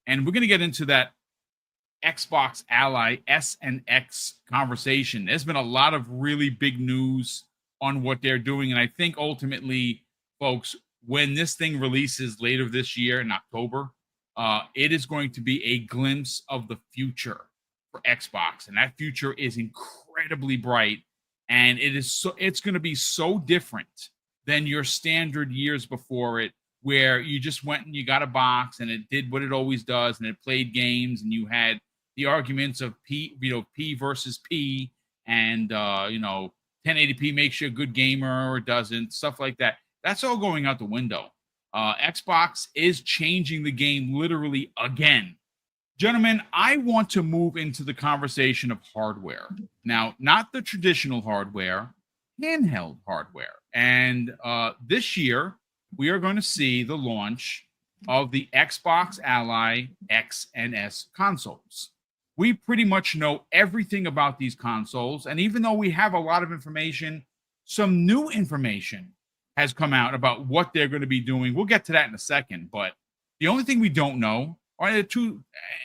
And we're going to get into that Xbox Ally S and X conversation. There's been a lot of really big news on what they're doing. And I think ultimately, folks, when this thing releases later this year in October, it is going to be a glimpse of the future for Xbox. And that future is incredibly bright. And it's going to be so different than your standard years before it, where you just went and you got a box and it did what it always does and it played games and you had the arguments of P versus P, and 1080p makes you a good gamer or doesn't, stuff like that. That's all going out the window. Xbox is changing the game literally again. Gentlemen, I want to move into the conversation of hardware. Now, not the traditional hardware, handheld hardware. And this year, we are going to see the launch of the Xbox Ally X and S consoles. We pretty much know everything about these consoles. And even though we have a lot of information, some new information has come out about what they're going to be doing. We'll get to that in a second. But the only thing we don't know are the two,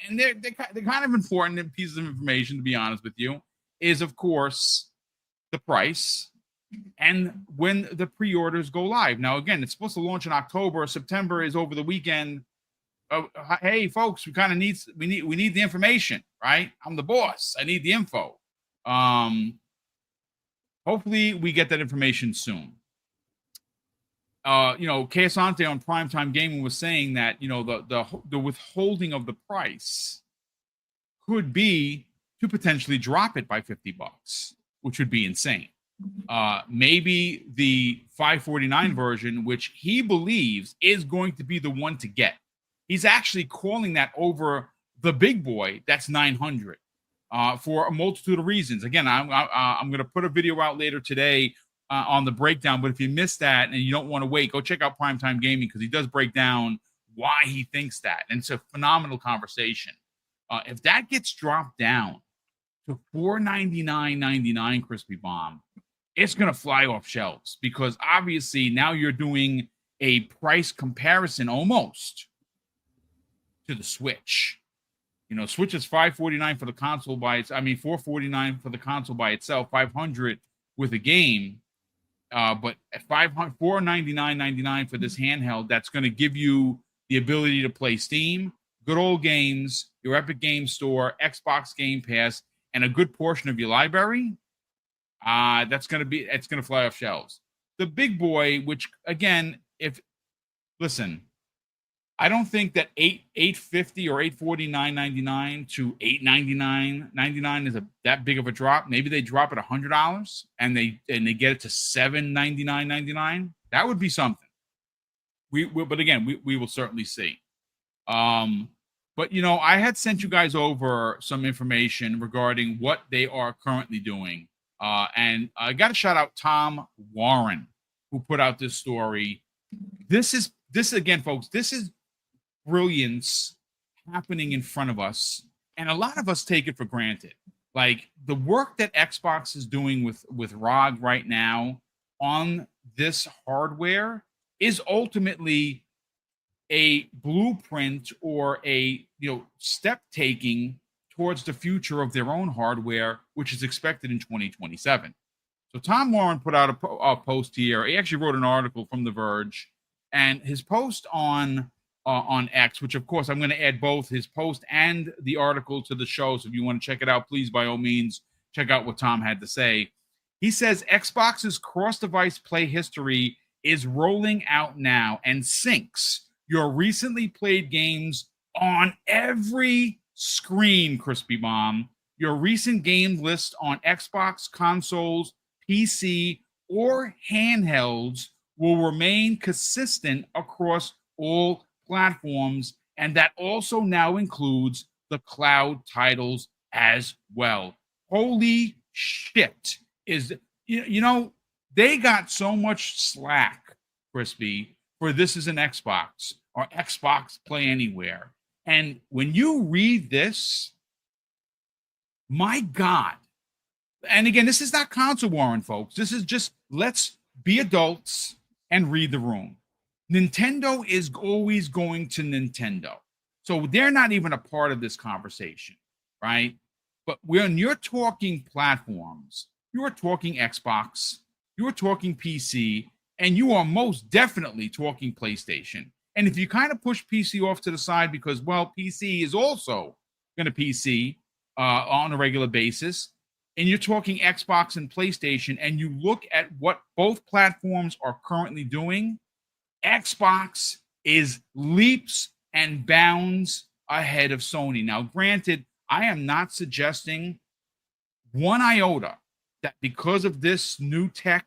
and they're kind of important pieces of information, to be honest with you, is, of course, the price and when the pre-orders go live. Now, again, it's supposed to launch in October. September is over the weekend. Hey, folks, we need the information, right? I'm the boss. I need the info. Hopefully, we get that information soon. Keosante on Primetime Gaming was saying that, the withholding of the price could be to potentially drop it by $50, which would be insane. Maybe the $549 version, which he believes is going to be the one to get. He's actually calling that over the big boy. That's $900 for a multitude of reasons. Again, I'm going to put a video out later today on the breakdown. But if you missed that and you don't want to wait, go check out Primetime Gaming, because he does break down why he thinks that. And it's a phenomenal conversation. If that gets dropped down to $499.99, Crispy Bomb, it's going to fly off shelves, because obviously now you're doing a price comparison almost to the Switch. Switch is $549 for the console $449 for the console by itself, $500 with a game. But at $499.99 for this handheld, that's going to give you the ability to play Steam, good old games, your Epic Game Store, Xbox Game Pass, and a good portion of your library. It's going to fly off shelves. The big boy, which again, I don't think that $850 or $849.99 to $899.99 is that big of a drop. Maybe they drop it $100 and they get it to $799.99. That would be something. But again, we will certainly see. But I had sent you guys over some information regarding what they are currently doing. And I got to shout out Tom Warren, who put out this story. This again, folks, this is brilliance happening in front of us, and a lot of us take it for granted. Like the work that Xbox is doing with ROG right now on this hardware is ultimately a blueprint or a step taking towards the future of their own hardware, which is expected in 2027. So Tom Warren put out a post here. He actually wrote an article from The Verge, and his post on X, which of course I'm going to add both his post and the article to the show. So if you want to check it out, please, by all means, check out what Tom had to say. He says Xbox's cross-device play history is rolling out now and syncs your recently played games on every screen, Crispy Bomb. Your recent game list on Xbox consoles, PC, or handhelds will remain consistent across all platforms, and that also now includes the cloud titles as well. Holy shit. They got so much slack, Crispy, for this is an Xbox or Xbox Play Anywhere. And when you read this, my God. And again, this is not console Warren, folks. This is just, let's be adults and read the room. Nintendo is always going to Nintendo. So they're not even a part of this conversation, right? But when you're talking platforms, you're talking Xbox, you're talking PC, and you are most definitely talking PlayStation. And if you kind of push PC off to the side because, well, PC is also going to PC on a regular basis, and you're talking Xbox and PlayStation, and you look at what both platforms are currently doing, Xbox is leaps and bounds ahead of Sony. Now, granted, I am not suggesting one iota that because of this new tech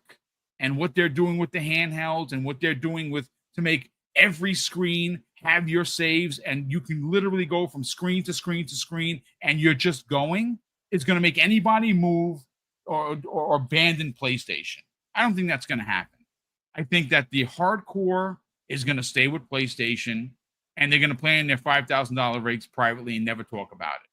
and what they're doing with the handhelds and what they're doing with to make every screen have your saves and you can literally go from screen to screen to screen and you're just going, is going to make anybody move or abandon PlayStation. I don't think that's going to happen. I think that the hardcore is going to stay with PlayStation and they're going to plan their $5,000 rates privately and never talk about it.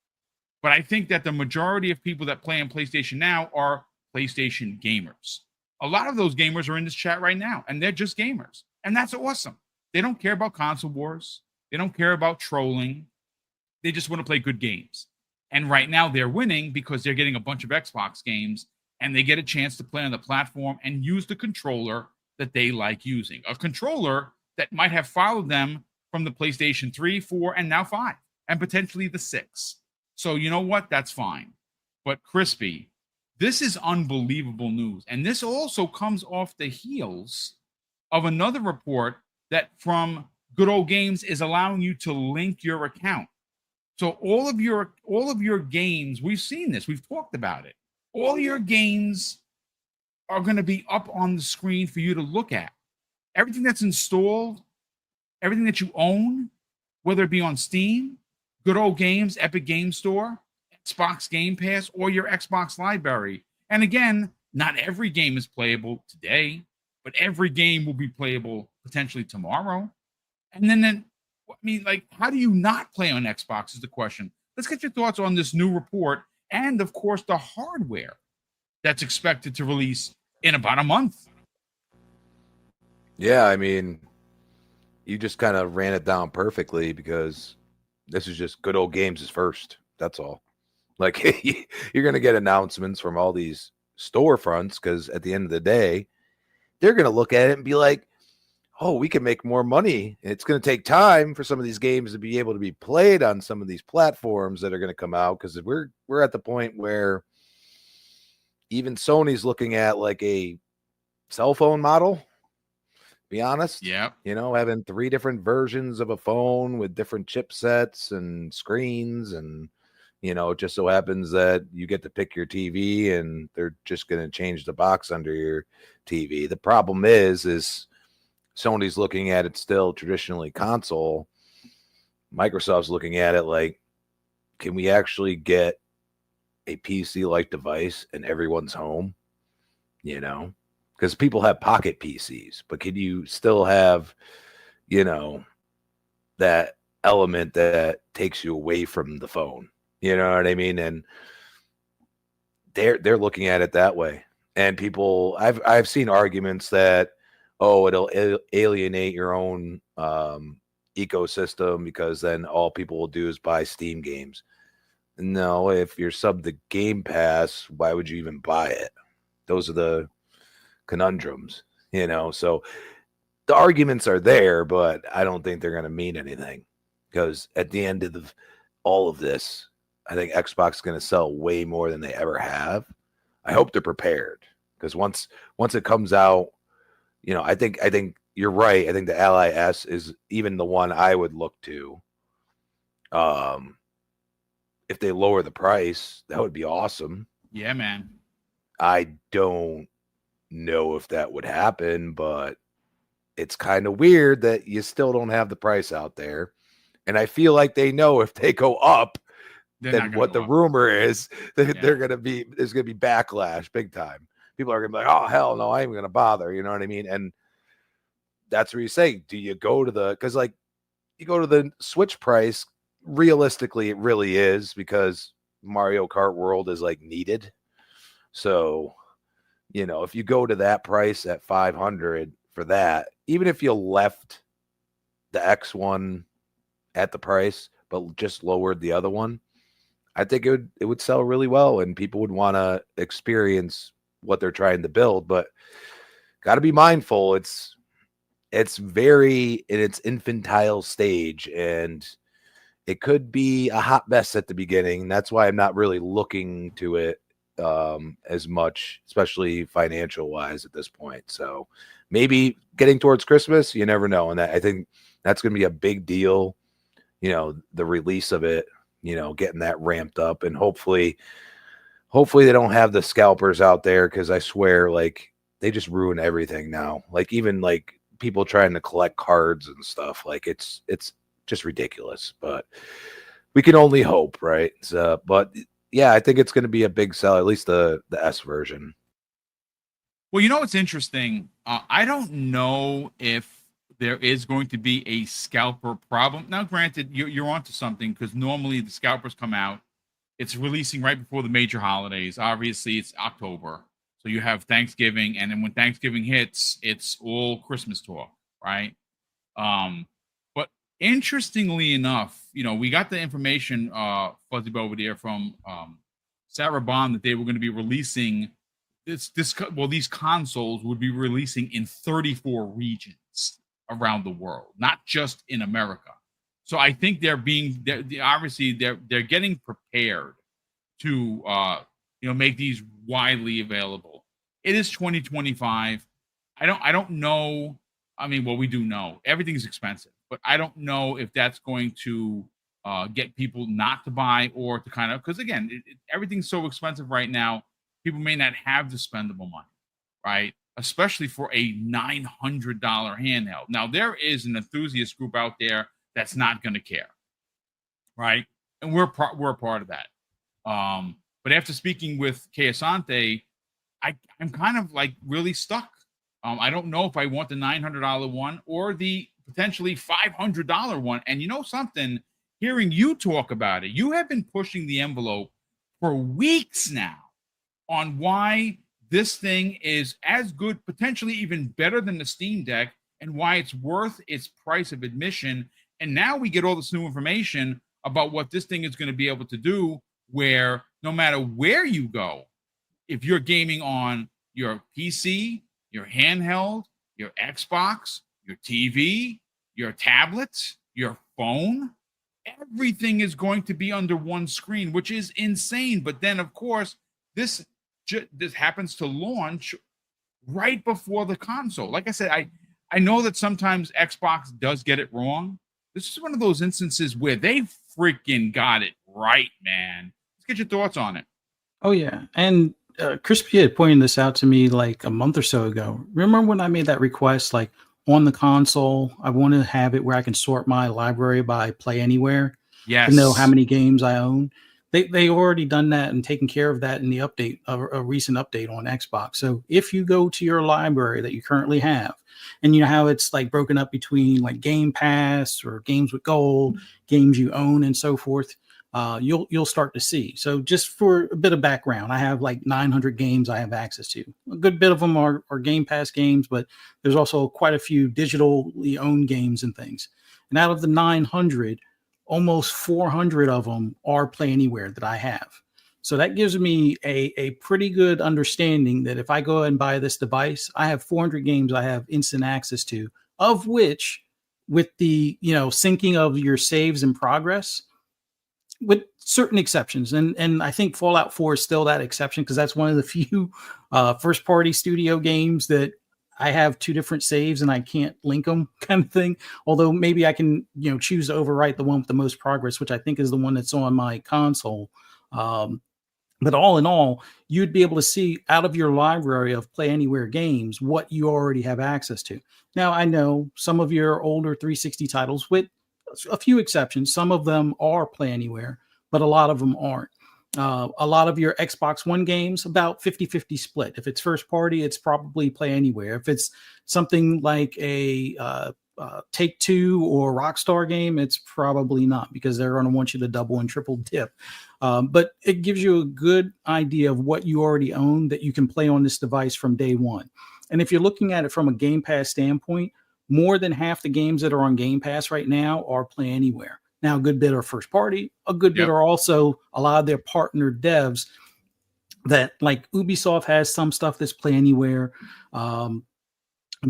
But I think that the majority of people that play on PlayStation now are PlayStation gamers. A lot of those gamers are in this chat right now, and they're just gamers. And that's awesome. They don't care about console wars. They don't care about trolling. They just want to play good games. And right now they're winning because they're getting a bunch of Xbox games, and they get a chance to play on the platform and use the controller that they like using. A controller that might have followed them from the PlayStation 3, 4, and now 5, and potentially the 6. So you know what? That's fine. But Crispy, this is unbelievable news. And this also comes off the heels of another report that from Good Old Games is allowing you to link your account. So all of your games, we've seen this, we've talked about it. All your games are going to be up on the screen for you to look at. Everything that's installed, everything that you own, whether it be on Steam, Good Old Games, Epic Game Store, Xbox Game Pass, or your Xbox library. And again, not every game is playable today, but every game will be playable potentially tomorrow. And then I mean, like, how do you not play on Xbox is the question. Let's get your thoughts on this new report and, of course, the hardware that's expected to release in about a month. Yeah, I mean, you just kind of ran it down perfectly because this is just Good Old Games is first. That's all. Like, you're going to get announcements from all these storefronts because at the end of the day, they're going to look at it and be like, oh, we can make more money. It's going to take time for some of these games to be able to be played on some of these platforms that are going to come out because we're at the point where even Sony's looking at like a cell phone model. Be honest. Yeah. You know, having 3 different versions of a phone with different chipsets and screens. And, you know, it just so happens that you get to pick your TV and they're just going to change the box under your TV. The problem is Sony's looking at it still traditionally console. Microsoft's looking at it like, can we actually get a PC-like device in everyone's home? You know? Because people have pocket PCs, but can you still have, you know, that element that takes you away from the phone? You know what I mean? And they're looking at it that way. And people, I've seen arguments that, oh, it'll alienate your own ecosystem because then all people will do is buy Steam games. No, if you're sub the Game Pass, why would you even buy it? Those are the conundrums, you know. So the arguments are there, but I don't think they're going to mean anything because at the end of all of this, I think Xbox is going to sell way more than they ever have. I hope they're prepared because once it comes out, you know, I think you're right. I think the Ally S is even the one I would look to. If they lower the price, that would be awesome. Yeah, man. I don't know if that would happen, but it's kind of weird that you still don't have the price out there. And I feel like they know if they go up, then what the rumor is that there's going to be backlash big time. People are going to be like, oh, hell no, I ain't going to bother. You know what I mean? And that's where you say, do you go to because like you go to the Switch price, realistically, it really is because Mario Kart World is like needed. So, you know, if you go to that price at $500 for that, even if you left the X1 at the price, but just lowered the other one, I think it would sell really well, and people would want to experience what they're trying to build. But got to be mindful. It's very in its infantile stage, and it could be a hot mess at the beginning. That's why I'm not really looking to it as much, especially financial wise at this point. So maybe getting towards Christmas, you never know. And I think that's going to be a big deal, the release of it, getting that ramped up, and hopefully they don't have the scalpers out there. Cause I swear, like, they just ruin everything now. Like, even like people trying to collect cards and stuff, like it's just ridiculous, but we can only hope, right? So, but yeah, I think it's going to be a big sell, at least the S version. Well, you know what's interesting? I don't know if there is going to be a scalper problem. Now, granted, you're onto something, because normally the scalpers come out. It's releasing right before the major holidays. Obviously, it's October. So you have Thanksgiving, and then when Thanksgiving hits, it's all Christmas talk, right? But interestingly enough, we got the information, Fuzzy Belvedere, from Sarah Bond, that they were going to be releasing these consoles would be releasing in 34 regions around the world, not just in America. So I think obviously they're getting prepared to make these widely available. It is 2025. I don't know. I mean, well, we do know everything's expensive, but I don't know if that's going to get people not to buy, or to kind of, because again, everything's so expensive right now. People may not have the spendable money, right? Especially for a $900 handheld. Now, there is an enthusiast group out there that's not going to care, right? And we're a part of that. But after speaking with Kay Asante, I'm kind of like really stuck. I don't know if I want the $900 one or the potentially $500 one. And you know something, hearing you talk about it, you have been pushing the envelope for weeks now on why this thing is as good, potentially even better than the Steam Deck, and why it's worth its price of admission. And now we get all this new information about what this thing is going to be able to do, where no matter where you go, if you're gaming on your PC, your handheld, your Xbox, your TV, your tablet, your phone, everything is going to be under one screen, which is insane. But then, of course, this happens to launch right before the console. Like I said, I know that sometimes Xbox does get it wrong. This is one of those instances where they freaking got it right, man. Let's get your thoughts on it. Oh yeah, and Crispy had pointed this out to me like a month or so ago. Remember when I made that request, like on the console, I want to have it where I can sort my library by Play Anywhere, Yes. to know how many games I own. They already done that and taken care of that in the update, a recent update on Xbox. So if you go to your library that you currently have, and you know how it's like broken up between like Game Pass or games with gold, games you own, and so forth, you'll start to see. So just for a bit of background, I have like 900 games I have access to. A good bit of them are Game Pass games, but there's also quite a few digitally owned games and things. And out of the 900, almost 400 of them are Play Anywhere that I have. So that gives me a pretty good understanding that if I go and buy this device, I have 400 games I have instant access to, of which, with the syncing of your saves and progress, with certain exceptions, and I think Fallout 4 is still that exception, because that's one of the few first party studio games that I have two different saves and I can't link them, kind of thing. Although maybe I can, choose to overwrite the one with the most progress, which I think is the one that's on my console. But all in all, you'd be able to see out of your library of Play Anywhere games what you already have access to. Now, I know some of your older 360 titles, with a few exceptions, some of them are Play Anywhere, but a lot of them aren't. A lot of your Xbox One games, about 50-50 split. If it's first party, it's probably Play Anywhere. If it's something like a Take-Two or Rockstar game, it's probably not, because they're going to want you to double and triple dip. But it gives you a good idea of what you already own that you can play on this device from day one. And if you're looking at it from a Game Pass standpoint, more than half the games that are on Game Pass right now are Play Anywhere. Now, a good bit are first party, a good bit are also a lot of their partner devs that, like Ubisoft has some stuff that's Play Anywhere. I'm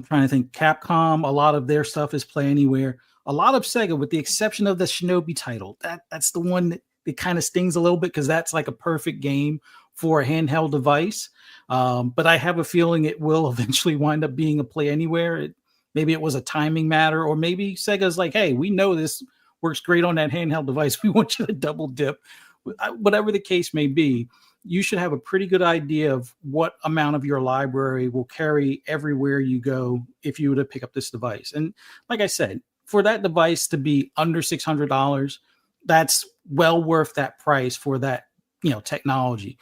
trying to think. Capcom, a lot of their stuff is Play Anywhere. A lot of Sega, with the exception of the Shinobi title, that's the one that kind of stings a little bit because that's like a perfect game for a handheld device. But I have a feeling it will eventually wind up being a Play Anywhere. Maybe it was a timing matter, or maybe Sega's like, hey, we know this works great on that handheld device. We want you to double dip. Whatever the case may be, you should have a pretty good idea of what amount of your library will carry everywhere you go if you were to pick up this device. And like I said, for that device to be under $600, that's well worth that price for that, technology.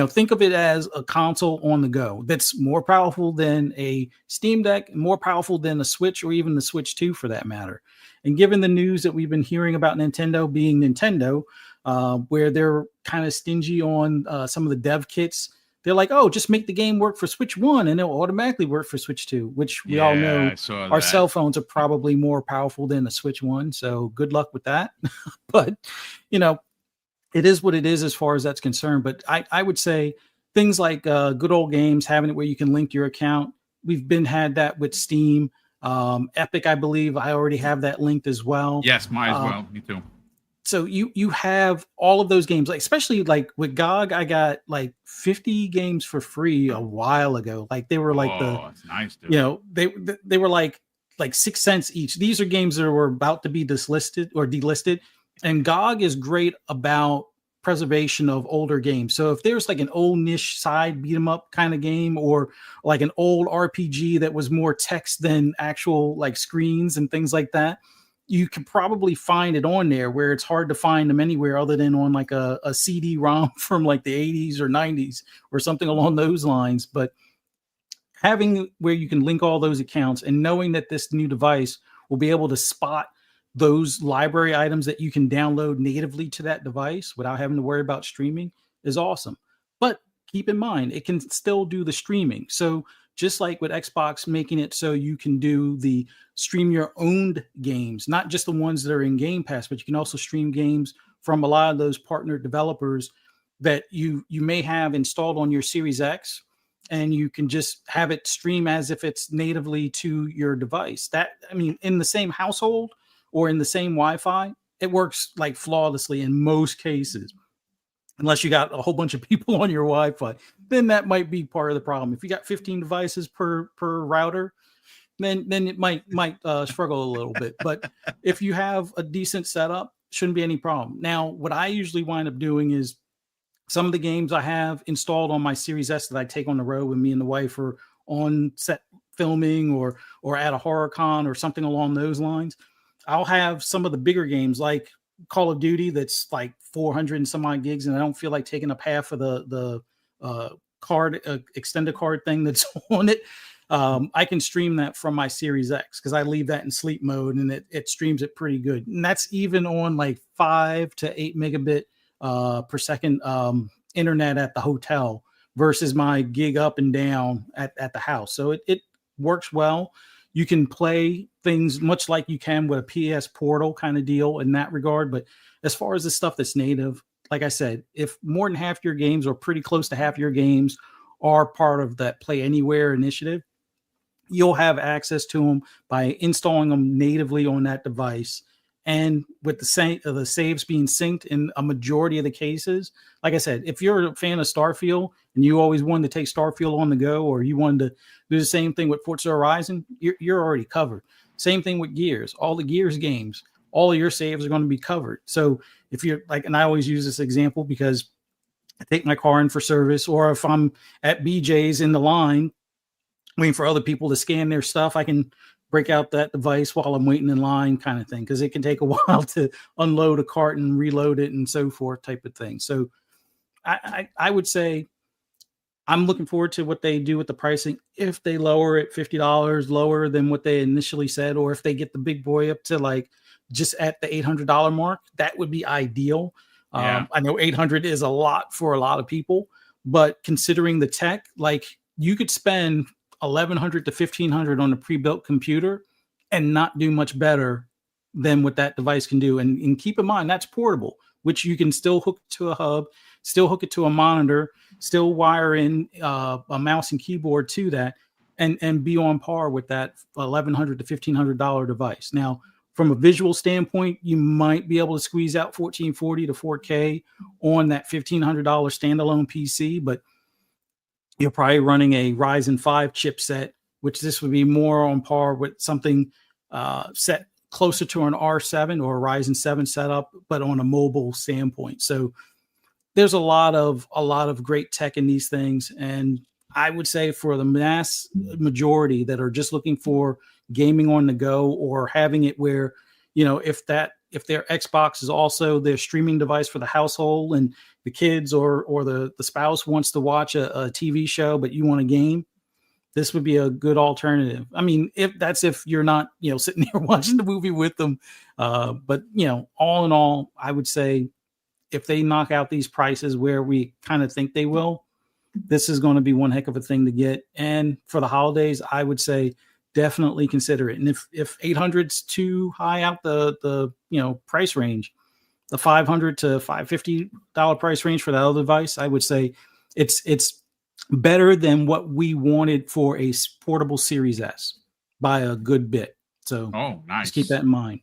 Think of it as a console on the go that's more powerful than a Steam Deck, more powerful than a Switch, or even the Switch 2 for that matter. And given the news that we've been hearing about Nintendo being Nintendo, where they're kind of stingy on some of the dev kits, they're like, oh, just make the game work for Switch 1 and it'll automatically work for Switch 2, which we all know our cell phones are probably more powerful than the Switch 1. So good luck with that. But, it is what it is as far as that's concerned. But I would say things like good old games, having it where you can link your account. We've had that with Steam. Epic, I believe I already have that linked as well. Yes, mine as well. Me too. So you have all of those games, like especially like with GOG, I got like 50 games for free a while ago. Like they were like that's nice, dude. They were like 6 cents each. These are games that were about to be delisted. And GOG is great about preservation of older games. So if there's like an old niche side beat 'em up kind of game, or like an old RPG that was more text than actual like screens and things like that, you can probably find it on there, where it's hard to find them anywhere other than on like a CD-ROM from like the 80s or 90s or something along those lines. But having where you can link all those accounts and knowing that this new device will be able to spot those library items that you can download natively to that device without having to worry about streaming is awesome. But keep in mind, it can still do the streaming. So just like with Xbox making it so you can do the stream your owned games, not just the ones that are in Game Pass, but you can also stream games from a lot of those partner developers that you may have installed on your Series X, and you can just have it stream as if it's natively to your device. In the same household or in the same Wi-Fi, it works like flawlessly in most cases. Unless you got a whole bunch of people on your Wi-Fi, then that might be part of the problem. If you got 15 devices per router, then it might struggle a little bit. But if you have a decent setup, shouldn't be any problem. Now, what I usually wind up doing is some of the games I have installed on my Series S that I take on the road when me and the wife are on set filming or at a horror con or something along those lines. I'll have some of the bigger games like Call of Duty that's like 400 and some odd gigs, and I don't feel like taking up half of the card extended card thing that's on it. I can stream that from my Series X because I leave that in sleep mode, and it streams it pretty good. And that's even on like 5 to 8 megabit per second internet at the hotel versus my gig up and down at the house. So it works well. You can play things much like you can with a PS Portal kind of deal in that regard. But as far as the stuff that's native, like I said, if more than half your games or pretty close to half your games are part of that Play Anywhere initiative, you'll have access to them by installing them natively on that device. And with the saves being synced in a majority of the cases, like I said, if you're a fan of Starfield and you always wanted to take Starfield on the go, or you wanted to do the same thing with Forza Horizon, you're already covered. Same thing with Gears. All the Gears games, all of your saves are going to be covered. So if you're like, and I always use this example because I take my car in for service, or if I'm at BJ's in the line waiting for other people to scan their stuff, I can break out that device while I'm waiting in line kind of thing, because it can take a while to unload a cart and reload it and so forth type of thing. So I would say I'm looking forward to what they do with the pricing. If they lower it $50 lower than what they initially said, or if they get the big boy up to like just at the $800 mark, that would be ideal. Yeah. I know 800 is a lot for a lot of people, but considering the tech, like you could spend $1,100 to $1,500 on a pre-built computer and not do much better than what that device can do. And keep in mind, that's portable, which you can still hook to a hub, still hook it to a monitor, still wire in a mouse and keyboard to that, and be on par with that $1,100 to $1,500 device. Now, from a visual standpoint, you might be able to squeeze out 1440 to 4K on that $1,500 standalone PC, but you're probably running a Ryzen 5 chipset, which this would be more on par with something set closer to an R7 or a Ryzen 7 setup, but on a mobile standpoint. So there's a lot of great tech in these things, and I would say for the mass majority that are just looking for gaming on the go, or having it where, if their Xbox is also their streaming device for the household, and the kids or the spouse wants to watch a TV show, but you want to game, this would be a good alternative. I mean, if you're not, sitting there watching the movie with them. But all in all, I would say if they knock out these prices where we kind of think they will, this is going to be one heck of a thing to get. And for the holidays, I would say definitely consider it. And if 800's too high out the price range, the $500 to $550 price range for that other device, I would say it's better than what we wanted for a portable Series S by a good bit. So nice. Just keep that in mind.